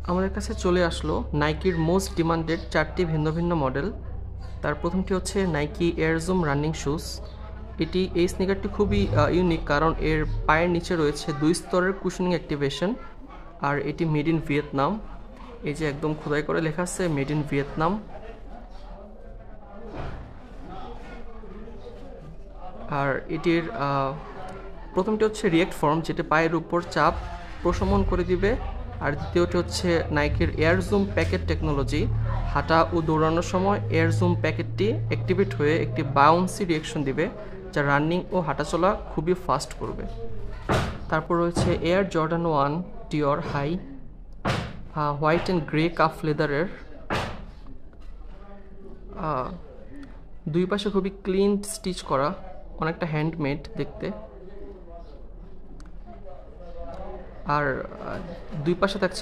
আমাদের কাছে চলে আসলো নাইকির মোস্ট ডিমান্ডেড 4টি ভিন্ন ভিন্ন মডেল। তার প্রথমটি হচ্ছে Nike air zoom running shoes. এই স্নিকারটি খুবই ইউনিক, কারণ এর পায়ের নিচে রয়েছে 2 স্তরের কুশনিং অ্যাক্টিভেশন, আর এটি মেড ইন ভিয়েতনাম। এই যে একদম খোদাই করে লেখা আছে মেড ইন ভিয়েতনাম। আর এটির প্রথমটি হচ্ছে রিয়েক্ট ফর্ম, যেটা পায়ের উপর চাপ প্রশমন করে দিবে। আর দ্বিতীয়টি হচ্ছে নাইকির এয়ার জুম প্যাকেট টেকনোলজি। হাঁটা ও দৌড়ানোর সময় এয়ার জুম প্যাকেটটি অ্যাক্টিভেট হয়ে একটি বাউন্সি রিয়েকশন দিবে, যা রানিং ও হাঁটাচলা খুবই ফাস্ট করবে। তারপর রয়েছে Air Jordan 1 Dior high, white and grey calf লেদারের। দুই পাশে খুবই ক্লিন স্টিচ করা, অনেকটা হ্যান্ডমেড দেখতে। আর দুই পাশে থাকছে